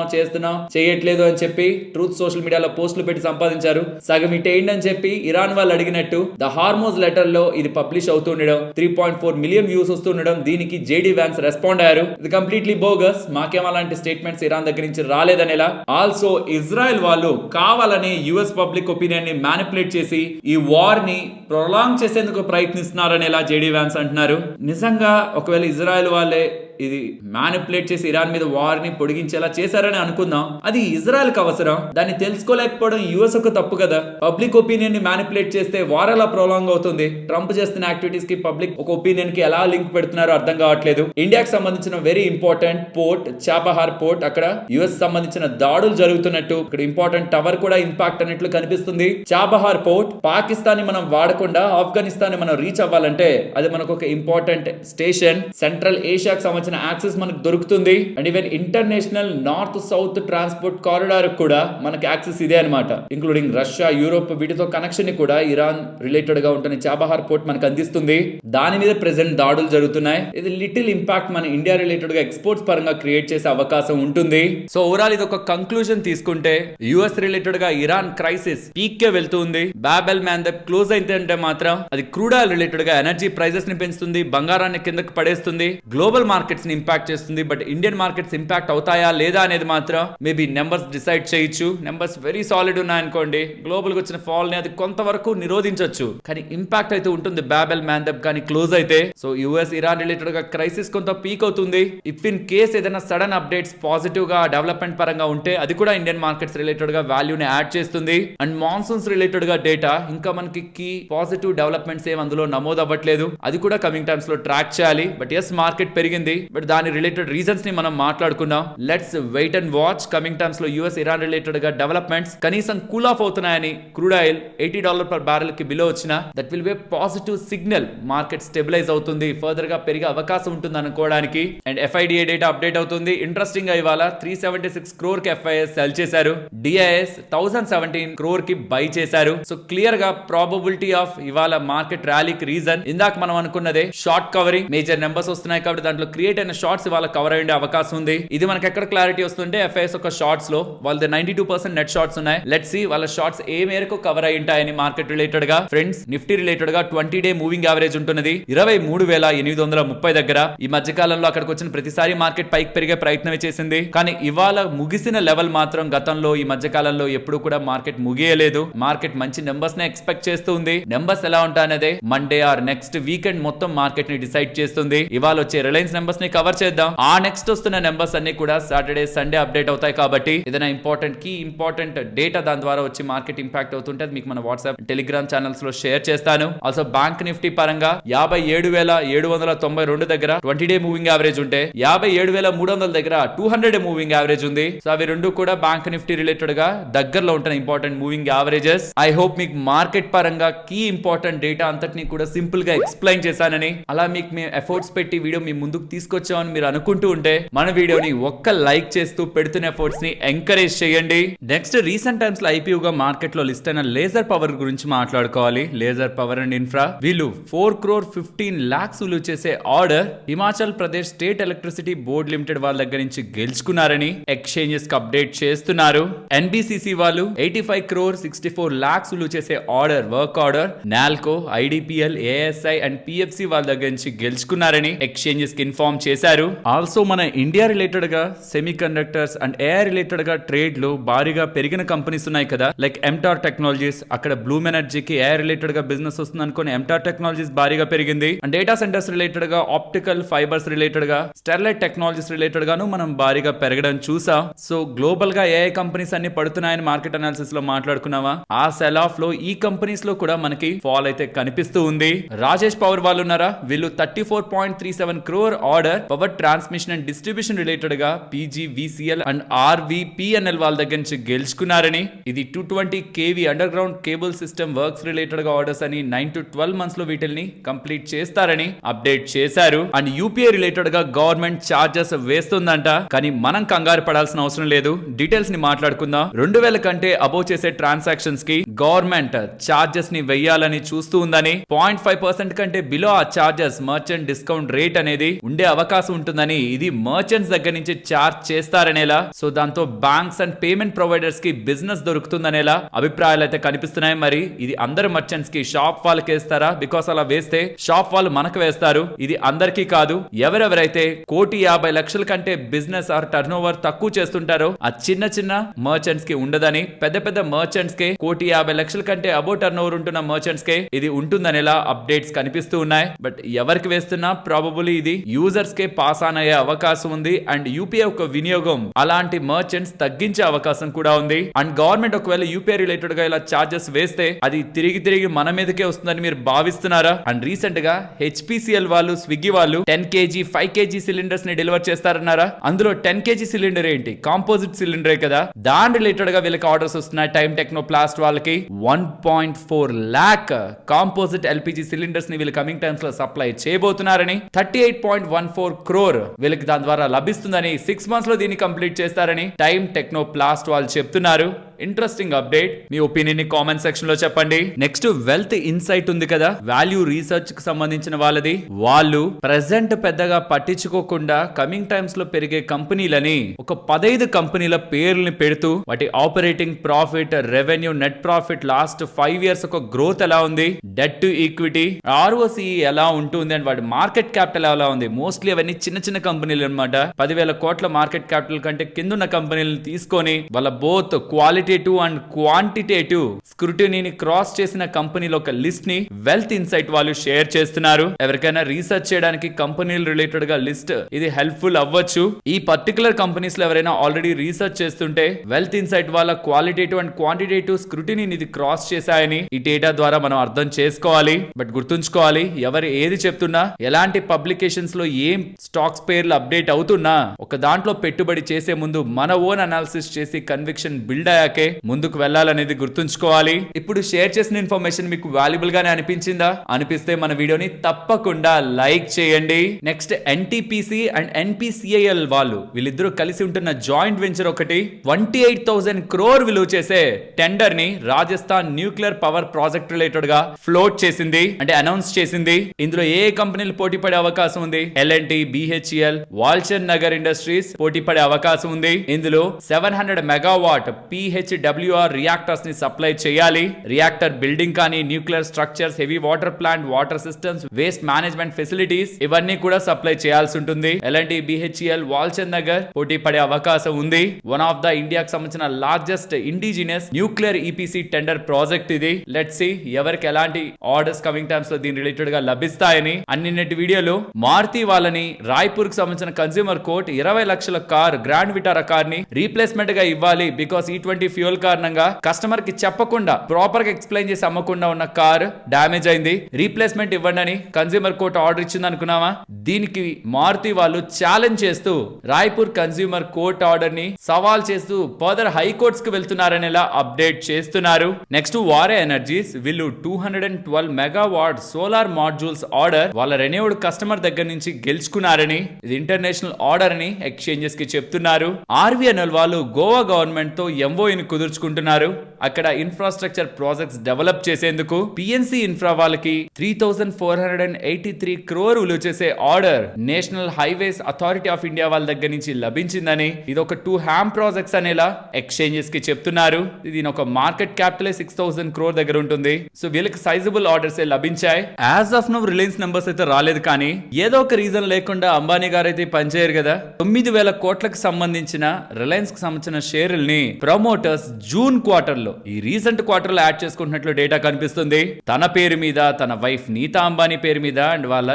చేయట్లేదు అని చెప్పి ట్రూత్ సోషల్ మీడియాలో పోస్టులు పెట్టి సంపాదించారు. సగం ఇటేయండి అని చెప్పి ఇరాన్ వాళ్ళు అడిగినట్టు ద హార్మోజ్ లెటర్ లో ఇది పబ్లిష్ అవుతుండడం, 3.4 మిలియన్ వ్యూస్ వస్తుండడం, దీనికి జేడీ వ్యాన్స్ రెస్పాండ్ అయ్యారు. ఇది కంప్లీట్లీ బోగస్, మాకేం అలాంటి స్టేట్మెంట్స్ ఇరాన్ దగ్గర నుంచి రాలేదనేలా. ఆల్సో ఇజ్రాయెల్ వాళ్ళు కావాలని యుఎస్ పబ్లిక్ ఒపీనియన్ ని మ్యానిపులేట్ చేసి ఈ వార్ ని ప్రొలాంగ్ చేసేందుకు ప్రయత్నిస్తున్నారనేలా జేడీ వ్యాన్స్ అంటున్నారు. నిజంగా ఒకవేళ ఇజ్రాయెల్ వాళ్ళే ఇది మ్యానిపులేట్ చేసి ఇరాన్ మీద వార్ ని పొడిగించేలా చేశారని అనుకుందాం, అది ఇజ్రాయెల్ కి అవసరం. దాన్ని తెలుసుకోలేకపోవడం యుఎస్ ఒక తప్పు కదా. పబ్లిక్ ఒపీనియన్ ని మ్యానిపులేట్ చేస్తే వార్ ఎలా ప్రొలాంగ్ అవుతుంది? ట్రంప్ చేస్తున్న యాక్టివిటీస్ కి పబ్లిక్ ఒక ఒపీనియన్ కి ఎలా లింక్ పెడుతున్నారో అర్థం కావట్లేదు. ఇండియాకి సంబంధించిన very important port Chabahar port, అక్కడ యుఎస్ సంబంధించిన దాడులు జరుగుతున్నట్టు, ఇక్కడ ఇంపార్టెంట్ టవర్ కూడా ఇంపాక్ట్ అన్నట్లు కనిపిస్తుంది. చాబహార్ పోర్ట్ పాకిస్తాన్ ని మనం వాడకుండా ఆఫ్ఘనిస్తాన్ ని మనం రీచ్ అవ్వాలంటే అది మనకు ఒక ఇంపార్టెంట్ స్టేషన్. సెంట్రల్ ఏషియాకి సంబంధించిన యాక్సెస్ మనకు దొరుకుతుంది. And even international north south transport corridor కూడా మనకి యాక్సెస్ ఇదే అనమాట. ఇంక్లూడింగ్ రష్యా, యూరోప్ వీటితో కనెక్షన్ ని కూడా ఇరాన్ రిలేటెడ్ గా ఉంటున్న చాబహార్ పోర్ట్ మనకు అందిస్తుంది. దాని మీద ప్రెసెంట్ దాడులు జరుగుతున్నాయి. ఇది లిటిల్ ఇంపాక్ట్ మన ఇండియా రిలేటెడ్ గా ఎక్స్పోర్ట్స్ పరంగా క్రియేట్ చేసే అవకాశం ఉంటుంది. సో ఓవరాల్ ఇది ఒక కంక్లూజన్ తీసుకుంటే యుఎస్ రిలేటెడ్ గా ఇరాన్ క్రైసిస్ పీక్ కే వెళ్తుంది. బాబెల్ మ్యాందబ్ క్లోజ్ అయితే మాత్రం అది క్రూడ్ ఆయిల్ రిలేటెడ్ గా ఎనర్జీ ప్రైజెస్ ని పెంచుతుంది, బంగారాన్ని కిందకి పడేస్తుంది, గ్లోబల్ మార్కెట్స్ ని ఇంపాక్ట్ చేస్తుంది. బట్ ఇండియన్ మార్కెట్స్ ఇంపాక్ట్ అవుతాయా లేదా అనేది మాత్రం మేబీ నెంబర్స్ డిసైడ్ చేయొచ్చు. నెంబర్స్ వెరీ సాలిడ్ ఉన్నాయనుకోండి, గ్లోబల్ గా వచ్చిన ఫాల్ ని అది కొంతవరకు నిరోధించవచ్చు, కానీ ఇంపాక్ట్ అయితే ఉంటుంది బాబెల్ మ్యాందబ్ కానీ క్లోజ్ అయితే. సో యుఎస్ ఇరాన్ రిలేటెడ్ గా క్రైసిస్ కొంత పీక్ అవుతుంది. ఇఫ్ ఇన్ కేస్ ఏదైనా సడన్ అప్డేట్స్ పాజిటివ్ గా డెవలప్మెంట్ పరంగా ఉంటే అది కూడా ఇండియన్ మార్కెట్స్ రిలేటెడ్ గా వాల్యూని యాడ్ చేస్తుంది. అండ్ మాన్సూన్స్ రిలేటెడ్ గా డేటా ఇంకా మనకి కీ పాజిటివ్ డెవలప్మెంట్స్ ఏం అందులో నమోదు అవ్వట్లేదు, అది కూడా కమింగ్ టైమ్స్ లో ట్రాక్ చేయాలి. బట్ ఎస్ మార్కెట్ పెరిగింది, బట్ దాని రిలేటెడ్ రీజన్స్ ని మనం మాట్లాడుకుందాం. Let's wait and watch coming times లో యుఎస్ ఇరాన్ రిలేటెడ్ గా డెవలప్మెంట్స్ కనీసం కూల్ ఆఫ్ అవుతున్నాయని క్రూడ్ ఆయిల్ $80 per barrel కి బిలో వచ్చిన that will be positive signal. Market stabilize అవుతుంది, ఫర్దర్ గా పెరిగే అవకాశం ఉంటుంది అనుకోవడానికి. అండ్ ఎఫ్ఐడిఏ డేటా అప్డేట్ అవుతుంది. ఇంట్రెస్టింగ్ గా ఇవాళ 376 crore కి ఎఫ్ఐఎస్ సెల్ చేశారు, డిఐఎస్ 1017 crore కి బై చేశారు. సో క్లియర్ గా ప్రాబబిలిటీ ఆఫ్ ఇవాళ మార్కెట్ ర్యాలీకి రీజన్ ఇందాక మనం అనుకున్నదే షార్ట్ కవరింగ్. మేజర్ నెంబర్స్ వస్తున్నాయి కాబట్టి దాంట్లో క్రియేట్ అయిన షార్ట్స్ ఇవాళ కవర్ అయ్యే అవకాశం ఉంది. ఇది మనకి ఎక్కడ క్లారిటీ వస్తుంటే ఎఫ్ఐఎస్ ఒక షార్ట్స్ లో వాళ్ళది 92% నెట్ షార్ట్స్ ఉన్నాయి. లెట్స్ సీ వాళ్ళ షార్ట్స్ ఏ మేరకు కవర్ అయి ఉంటాయని. మార్కెట్ రిలేటెడ్ గా ఫ్రెండ్స్ నిఫ్టీ రిలేటెడ్ గా 20-day మూవింగ్ యావరేజ్ ఉంటున్నది 23,830 దగ్గర. ఈ మధ్య కాలంలో అక్కడికి వచ్చిన ప్రతిసారి మార్కెట్ పైకి పెరిగే ప్రయత్నం చేసింది, కానీ ఇవాళ ముగిసిన లెవెల్ మాత్రం గతంలో ఈ మధ్య కాలంలో ఎప్పుడు కూడా మార్కెట్ ముగియలేదు. మార్కెట్ మంచి నెంబర్స్ నే ఎక్స్పెక్ట్ చేస్తూ ఉంది. నెంబర్స్ ఎలా ఉంటాయనేదే మండే ఆర్ నెక్స్ట్ వీకెండ్ మొత్తం మార్కెట్ ని డిసైడ్ చేస్తుంది. ఇవాళ వచ్చే రిలయన్స్ నెంబర్స్ ని కవర్ చేద్దాం. ఆ నెక్స్ట్ వస్తున్న నెంబర్స్ అన్ని కూడా సాటర్డే సండే అప్డేట్ అవుతాయి కాబట్టి ఏదైనా ఇంపార్టెంట్ డేటా దాని ద్వారా వచ్చి మార్కెట్ ఇంపాక్ట్ అవుతుంటే మీకు మన వాట్సాప్ టెలిగ్రామ్ ఛానల్స్ లో షేర్ చేస్తాను. ఆల్సో బ్యాంక్ నిఫ్టీ పరంగా 57,792 దగ్గర 20-day మూవింగ్ యావరేజ్ ఉంటే 57,300 దగ్గర 200-day మూవింగ్ యావరేజ్ ఉంది. సో అవి రెండు కూడా బ్యాంక్ నిఫ్టీ రిలేటెడ్ గా దగ్గరలో ఉంటున్న important moving averages. I hope మీకు మార్కెట్ పరంగా కీ ఇంపార్టెంట్ డేటా అంతటిని కూడా సింపుల్ గా ఎక్స్ప్లెయిన్ చేశానని, అలా మీకు మేము ఎఫర్ట్స్ పెట్టి వీడియో మీ ముందుకు తీసుకొచ్చామని మీరు అనుకుంటూ ఉంటే మన వీడియోని ఒక్క లైక్ చేస్తూ పెడుతున్న ఎఫర్ట్స్ ని ఎంకరేజ్ చేయండి. నెక్స్ట్ రీసెంట్ టైమ్స్ లో ఐపీఓ గా మార్కెట్ లో లిస్ట్ అయిన లేజర్ పవర్ గురించి మాట్లాడుకోవాలి. లేజర్ పవర్ అండ్ ఇన్ఫ్రా వీళ్ళు 4,15 lakhs విలువ చేసే order Himachal Pradesh state electricity board limited వాళ్ళ దగ్గర నుంచి గెలుచుకున్నారని ఎక్స్చేంజెస్ కి అప్డేట్ చేస్తున్నారు. ఎన్బిసిసి వాళ్ళు 85,64 lakhs విలువ చేసే order work order NALCO, IDPL, ASI and PFC వాళ్ళ దగ్గర నుంచి గెలుచుకున్నారని ఎక్స్చేంజెస్ కి ఇన్ఫార్మ్ చేశారు. ఆల్సో మన ఇండియా రిలేటెడ్ గా semi conductors and AI related గా ట్రేడ్ లో భారీగా పెరిగిన కంపెనీస్ ఉన్నాయి కదా, లైక్ ఎంటార్ టెక్నాలజీస్. అక్కడ బ్లూమ్ ఎనర్జీకి ఏఐ రిలేటెడ్ గా బిజినెస్ వస్తుంది అనుకుని ఎంటార్ టెక్నాలజీస్ భారీగా పెరిగింది. అండ్ డేటా సెంటర్స్ రిలేటెడ్ గా, ఆప్టికల్ ఫైబర్స్ రిలేటెడ్ గా, స్టెర్లైట్ టెక్నాలజీస్ రిలేటెడ్ గాను మనం భారీగా పెరగడం చూసాం. సో గ్లోబల్ గా ఏఐ కంపెనీస్ అన్ని పడుతున్నాయని మార్కెట్ అనాలిసిస్ లో మాట్లాడుకున్నావా, ఆ సెల్ ఆఫ్ లో ఈ కంపెనీస్ లో కూడా మనకి ఫాల్ అయితే కనిపిస్తూ ఉంది. రాజేష్ పవర్ వాళ్ళు ఉన్నారా, వీళ్ళు 34.37 crore order power transmission and distribution related గా పీజీవీసీఎల్ అండ్ ఆర్వీపీఎన్ఎల్ వాళ్ళ దగ్గర నుంచి గెలుచుకున్నారని. ఇది 220 kV under ground cable system works related గా ఆర్డర్స్ అని 9 to 12 months లో వీటిని కంప్లీట్ చేస్తారని అప్డేట్ చేశారు. అండ్ యూపీఐ రిలేటెడ్ గా గవర్నమెంట్ చార్జెస్ వేస్తుందంట, కానీ మనం కంగారు పడాల్సిన అవసరం లేదు. డీటెయిల్స్ ని మాట్లాడుకుందాం. 2,000 కంటే అబోవ్ చేసే ట్రాన్సాక్షన్స్ కి గవర్నమెంట్ చార్జెస్ ని వెయ్యాలని చూస్తూ ఉందని, 0.5% కంటే బిలో ఆ చార్జెస్ మర్చెంట్ డిస్కౌంట్ రేట్ అనేది ఉండే అవకాశం ఉంటుందని, ఇది మర్చెంట్స్ దగ్గర నుంచి చార్జ్ చేస్తారనేలా, సో దాంతో బ్యాంక్స్ అండ్ పేమెంట్ ప్రొవైడర్స్ కి బిజినెస్ దొరుకుతుందనేలా అభిప్రాయాలు అయితే కనిపిస్తున్నాయి. మరి ఇది అందరు మర్చెంట్స్ కి, షాప్ వాళ్ళకి వేస్తారా? బికాస్ అలా వేస్తే షాప్ వాళ్ళు మనకు వేస్తారు. ఇది అందరికీ కాదు. ఎవరెవరైతే 1,50,00,000 కంటే బిజినెస్ ఆర్ టర్న్ ఓవర్ తక్కువ చేస్తుంటారో ఆ చిన్న చిన్న మర్చెంట్స్ కి ఉండదని, పెద్ద పెద్ద మర్చెంట్స్ కే 1,50,00,000 కంటే అబో టర్న్ ఓవర్ ఉంటున్న మర్చెంట్స్ కే ఇది ఉంటుందనేలా అప్డేట్స్ కనిపిస్తూ ఉన్నాయి. బట్ ఎవరికి వేస్తున్నా ప్రాబబుల్లీ ఇది యూజర్స్ కే పాస్ ఆన్ అయ్యే అవకాశం ఉంది. అండ్ యూపీఐ ఒక వినియోగం అలాంటి మర్చెంట్స్ తగ్గించే అవకాశం కూడా ఉంది. అండ్ గవర్నమెంట్ ఒకవేళ యూపీఐ రిలేటెడ్ గా ఇలా చార్జెస్ వేస్తే అది తిరిగి మన మీదకే వస్తుందని మీరు భావిస్తున్నారా? అండ్ రీసెంట్ గా హెచ్పిసిఎల్ వాళ్ళు, స్విగ్గీ వాళ్ళు 10 kg 5 kg సిలిండర్స్ ని డెలివర్ చేస్తారన్నారా? అందులో 10 kg సిలిండర్ ఏంటి, కాంపోజిట్ సిలిండరే కదా. దాని రిలేటెడ్ గా వీళ్ళకి ఆర్డర్స్ వస్తున్నాయి. టైమ్ టెక్నోప్లాస్ట్ వాళ్ళకి 1.4 lakh కాంపోజిట్ ఎల్పిజి సిలిండర్స్ ని వీళ్ళు కమింగ్ టైమ్స్ లో సప్లై చేయబోతున్నారని, 38.14 crore వీళ్ళకి దాని ద్వారా లభిస్తుందని, 6 months లో దీన్ని కంప్లీట్ చేస్తారని టైమ్ టెక్నోప్లాస్ట్ వాళ్ళు చెప్తున్నారు. Interesting update. మీ ఒపీనియన్ ని కామెంట్ సెక్షన్ లో చెప్పండి. నెక్స్ట్ వెల్త్ ఇన్సైట్ ఉంది కదా, వాల్యూ రీసెర్చ్ కి సంబంధించిన వాళ్ళది. వాళ్ళు ప్రెసెంట్ పెద్దగా పట్టించుకోకుండా కమింగ్ టైమ్స్ లో పెరిగే కంపెనీలని ఒక 15 కంపెనీల పేర్లని పెడుతూ వాటి operating profit, revenue, net profit, last 5 years ఒక గ్రోత్ ఎలా ఉంది, డెట్ టు ఈక్విటీ, ROCE ఎలా ఉంటుంది, అండ్ వాటి మార్కెట్ క్యాపిటల్ ఎలా ఉంది. మోస్ట్లీ అవన్నీ చిన్న చిన్న కంపెనీలు అనమాట. 10,000 కోట్ల మార్కెట్ క్యాపిటల్ కంటే కింద ఉన్న కంపెనీలను తీసుకొని వాళ్ళ బోత్ క్వాలిటేటివ్ అండ్ క్వాంటిటేటివ్ స్క్రూటినీని క్రాస్ చేసిన కంపెనీల ఒక లిస్ట్ ని వెల్త్ ఇన్సైట్ వాళ్ళు షేర్ చేస్తున్నారు. ఎవరికైనా రీసెర్చ్ చేయడానికి కంపెనీలు రిలేటెడ్ గా లిస్ట్ ఇది హెల్ప్ఫుల్ అవ్వచ్చు. ఈ పర్టికులర్ కంపెనీస్ లో ఎవరైనా ఆల్రెడీ రీసెర్చ్ చేస్తుంటే వెల్త్ ఇన్సైట్ వాళ్ళ క్వాలిటేటివ్ అండ్ క్వాంటిటేటివ్ స్క్రూటినీని ఇది క్రాస్ చేశాయని ఈ డేటా ద్వారా మనం అర్థం చేసుకోవాలి. బట్ గుర్తుంచుకోవాలి, ఎవరు ఏది చెప్తున్నా, ఎలాంటి పబ్లికేషన్స్ లో ఏం స్టాక్స్ పేర్లు అప్డేట్ అవుతున్నా, ఒక దాంట్లో పెట్టుబడి చేసే ముందు మన ఓన్ అనాలిసిస్ చేసి కన్విక్షన్ బిల్డ్ అయ్యాకే ముందుకు వెళ్ళాలనేది గుర్తుంచుకోవాలి. ఇప్పుడు షేర్ చేసిన ఇన్ఫర్మేషన్ మీకు వాల్యుబుల్ గానే అనిపించిందా? అనిపిస్తే మన వీడియోని తప్పకుండా లైక్ చేయండి. నెక్స్ట్ ఎన్టీపీసీ అండ్ ఎన్పీసీఐఎల్ వాళ్ళు వీళ్ళిద్దరూ కలిసి ఉంటున్న జాయింట్ వెంచర్ ఒకటి 28,000 crore విలువ చేసే టెండర్ ని Rajasthan nuclear power project related గా ఫ్లోట్ చేసింది, అంటే అనౌన్స్ చేసింది. ఇందులో ఏ కంపెనీలు పోటీ పడే అవకాశం ఉంది? L&T, BHEL, వాల్చన్ నగర్ ఇండస్ట్రీస్ పోటీ పడే అవకాశం ఉంది. ఇందులో 700 మెగావాట్ PHWR రియాక్టర్స్ ని సప్లై చేయాలి. రియాక్టర్ బిల్డింగ్ కానీ, nuclear structures, heavy water plant, water systems, waste management facilities ఇవన్నీ కూడా సప్లై చేయాల్సి ఉంటుంది. L&T, BHEL, వాల్చన్ నగర్ పోటీ పడే అవకాశం ఉంది. వన్ ఆఫ్ ద ఇండియాకి సంబంధించిన largest indigenous nuclear EPC tender project ఇది. లెట్స్ సీ ఎవరికి ఎలాంటి ఆర్డర్స్ కమింగ్ టైమ్స్ లో దీని రిలేటెడ్ గా లభిస్తాయని. అన్నిటి వీడియోలో మారుతి వాళ్ళని రాయ్పూర్ కి సంబంధించిన కన్స్యూమర్ కోర్ట్ 20 లక్షల కార్, గ్రాండ్ విటారా కార్ ని రీప్లేస్మెంట్ గా ఇవ్వాలి. బికాస్ E20 ఫ్యూయల్ కారణంగా కస్టమర్ కి చెప్పకుండా, ప్రాపర్ గా ఎక్స్ప్లెయిన్ చేసి అమ్మకుండా ఉన్న కార్ డ్యామేజ్ అయింది, రీప్లేస్మెంట్ ఇవ్వండి అని కన్స్యూమర్ కోర్ట్ ఆర్డర్ ఇచ్చింది అనుకున్నావా? దీనికి మారుతి వాళ్ళు ఛాలెంజ్ చేస్తూ రాయ్పూర్ కన్స్యూమర్ కోర్ట్ ఆర్డర్ ని సవాల్ చేస్తూ ఫర్దర్ హైకోర్ట్స్ కి వెళ్తున్నారనేలా అప్డేట్ చేస్తున్నారు. నెక్స్ట్ వారే ఎనర్జీస్ వీళ్ళు 212 మెగావాట్ సోలార్ మాడ్యూల్స్ ఆర్డర్ వాళ్ళ రెన్యూడ్ కస్టమర్ దగ్గర నుంచి గెలుచుకున్నారని, ఇది ఇంటర్నేషనల్ ఆర్డర్ అని ఎక్స్చేంజెస్ కి చెప్తున్నారు. RVNL వాళ్ళు గోవా గవర్నమెంట్ తో MOU కుదుర్చుకుంటున్నారు. అక్కడ ఇన్ఫ్రాస్ట్రక్చర్ ప్రాజెక్ట్స్ డెవలప్ చేసేందుకు PNC ఇన్ఫ్రా వాళ్ళకి 3,483 crore విలువ చేసే order national highways authority of India వాళ్ళ దగ్గర నుంచి లభించిందని, ఇది ఒక 2 HAM ప్రాజెక్ట్స్ అనేలా ఎక్స్చేంజెస్ కి చెప్తున్నారు. దీని ఒక మార్కెట్ క్యాపిటల్ 6,000 crore దగ్గర ఉంటుంది. సో వీళ్ళకి సైజబుల్ ఆర్డర్స్ లభించాయి. As of now Reliance numbers అయితే రాలేదు, కానీ ఏదో ఒక రీజన్ లేకుండా అంబానీ గారు అయితే పనిచేయరు కదా. 9,000 కోట్లకు సంబంధించిన రిలయన్స్ కి సంబంధించిన షేర్ల్ని ప్రమోటర్స్ జూన్ క్వార్టర్ లో, ఈ రీసెంట్ క్వార్టర్ లో యాడ్ చేసుకుంటున్నట్లు డేటా కనిపిస్తుంది. తన పేరు మీద, తన వైఫ్ నీతా అంబానీ పేరు మీద, అండ్ వాళ్ళ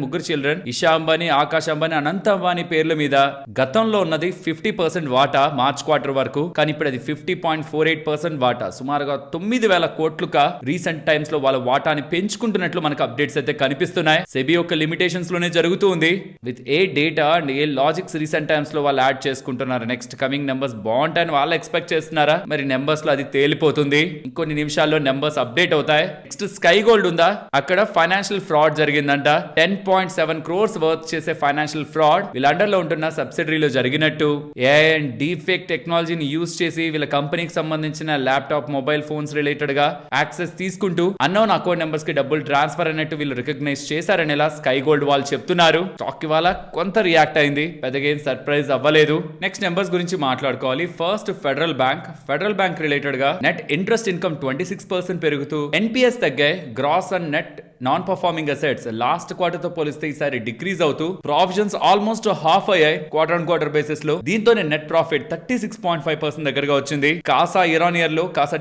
ముగ్గురు చిల్డ్రన్ ఇషా అంబానీ, ఆకాష్ అంబానీ, అనంత అంబానీ పేర్ల మీద గతంలో ఉన్నది 50% వాటా మార్చ్ క్వార్టర్ వరకు, కానీ ఇప్పుడు అది 50.48% వాటా, సుమారుగా 9,000 కోట్లుగా రీసెంట్ టైమ్స్ లో వాళ్ళ వాటాని పెంచుకుంటున్నట్లు మనకు అప్డేట్స్ అయితే కనిపిస్తున్నాయి. సెబీ యొక్క లిమిటేషన్స్ లోనే జరుగుతుంది. With a data and A logics recent times లో వాళ్ళు యాడ్ చేసుకుంటున్నారు. నెక్స్ట్ కమింగ్ నెంబర్స్ బాగుంటాయని వాళ్ళు ఎక్స్పెక్ట్ చేస్తున్నారు. చేస్తున్నారా? మరి నెంబర్స్ లో అది తేలిపోతుంది. ఇంకొన్ని నిమిషాల్లో నెంబర్స్ అప్డేట్ అవుతాయి. నెక్స్ట్ స్కై గోల్డ్ ఉందా, అక్కడ ఫైనాన్షియల్ ఫ్రాడ్ జరిగిందంట. 10.7 crores వర్త్ చేసే ఫైనాన్షియల్ ఫ్రాడ్ వీళ్ళ అండర్ లో ఉంటున్న సబ్సిడరీలో జరిగినట్టు. ఏఐ అండ్ డీప్ ఫేక్ టెక్నాలజీని యూజ్ చేసి వీళ్ళ కంపెనీకి సంబంధించిన ల్యాప్టాప్, మొబైల్ ఫోన్స్ రిలేటెడ్ గా యాక్సెస్ తీసుకుంటూ అన్నోన్ అకౌంట్ నెంబర్స్ కి డబ్బులు ట్రాన్స్ఫర్ అయినట్టు వీళ్ళు రికగ్నైజ్ చేశారనేలా స్కై గోల్డ్ వాళ్ళు చెప్తున్నారు. స్టాక్ ఇవాళ కొంత రియాక్ట్ అయింది, పెద్దగా ఏం సర్ప్రైజ్ అవ్వలేదు. నెక్స్ట్ నెంబర్స్ గురించి మాట్లాడుకోవాలి. ఫస్ట్ ఫెడరల్ బ్యాంక్ రిలేటెడ్ గా నెట్ ఇంట్రెస్ట్ ఇన్కమ్ 26% పెరుగుతూ ఎన్పిఎస్ తగ్గాయి. Gross and net non performing assets last quarter తో పోలిస్తే ఈసారి డిక్రీజ్ అవుతూ ప్రావిజన్స్ ఆల్మోస్ట్ హాఫ్ అయ్యాయి క్వార్టర్ ఆన్ క్వార్టర్ బేసిస్ లో. దీంతోనే నెట్ ప్రాఫిట్ 36.5% దగ్గరగా వచ్చింది. CASA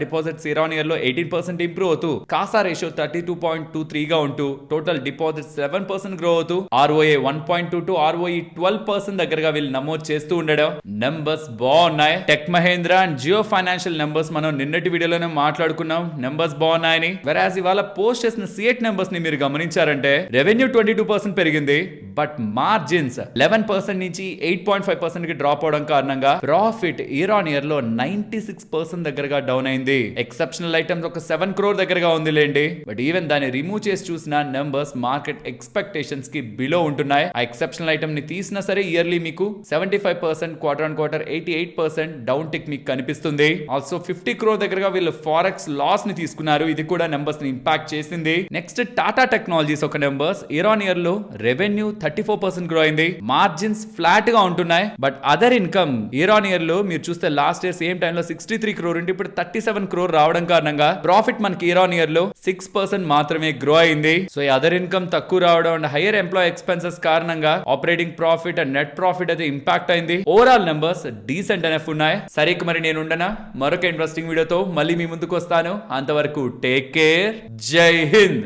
deposits year on year లో 18% ఇంప్రూవ్ అవుతూ కాసా రేషియో 32.23 గా ఉంటూ టోటల్ డిపాజిట్ 7% గ్రో అవుతూ ROA 1.22, ROE 12% దగ్గరగా వీళ్ళు నమోదు చేస్తూ ఉండడం. నెంబర్స్ బాగున్నాయి. Tech Mahindra and Jio Financial numbers మనం నిన్నటి వీడియోలోనే మాట్లాడుకున్నాం, నెంబర్స్ బాగున్నాయని. వెరాజ్ ఇవాళ పోస్ట్ చేసిన సిఎట్ నెంబర్స్ ని మీరు గమనించారంటే రెవెన్యూ 22% పెరిగింది, బట్ మార్జిన్స్ 11% నుంచి 8.5% కి డ్రాప్ అవడం కారణంగా ప్రాఫిట్ ఇయర్ ఆన్ ఇయర్ లో 96% దగ్గరగా డౌన్ అయింది. ఎక్సెప్షనల్ ఐటమ్స్ ఒక 7 crore దగ్గరగా ఉంది లేండి, బట్ ఈవెన్ దాన్ని రిమూవ్ చేసి చూసిన నెంబర్స్ మార్కెట్ ఎక్స్పెక్టేషన్స్ కి బిలో ఉంటున్నాయి. ఆ ఎక్సెప్షనల్ ఐటమ్ ని తీసినా సరే ఇయర్లీ మీకు 75%, quarter on quarter 88% down tick మీకు కనిపిస్తుంది. ఆల్సో 50 crore దగ్గరగా వీళ్ళు ఫారెక్స్ లాస్ ని తీసుకున్నారు, ఇది కూడా నెంబర్స్ ని ఇంపాక్ట్ చేసింది. నెక్స్ట్ టాటా టెక్నాలజీస్ ఒక నెంబర్స్ ఇయర్ ఆన్ ఇయర్ లో రెవెన్యూ 34% గ్రో అయింది, మార్జిన్స్ ఫ్లాట్ గా ఉంటున్నాయి. But other income year on year లో మీరు చూస్తే లాస్ట్ ఇయర్ సేమ్ టైం లో 63 crore ఉంటే ఇప్పుడు 37 crore రావడం కారణంగా ప్రాఫిట్ మనకి ఇయర్ ఆన్ ఇయర్ లో 6% మాత్రమే గ్రో అయింది. సో ఈ అదర్ ఇన్కమ్ తక్కువ రావడం అండ్ హైయర్ ఎంప్లాయ్ ఎక్స్పెన్సెస్ కారణంగా operating profit and net profit అయితే ఇంపాక్ట్ అయింది. ఓవరాల్ నెంబర్స్ డీసెంట్ ఎనఫ్ ఉన్నాయి. సరే మరి నేను ఉండనా, మరొక ఇంట్రెస్టింగ్ వీడియోతో మళ్ళీ మీ ముందుకు వస్తాను. అంతవరకు టేక్ కేర్, జై హింద్.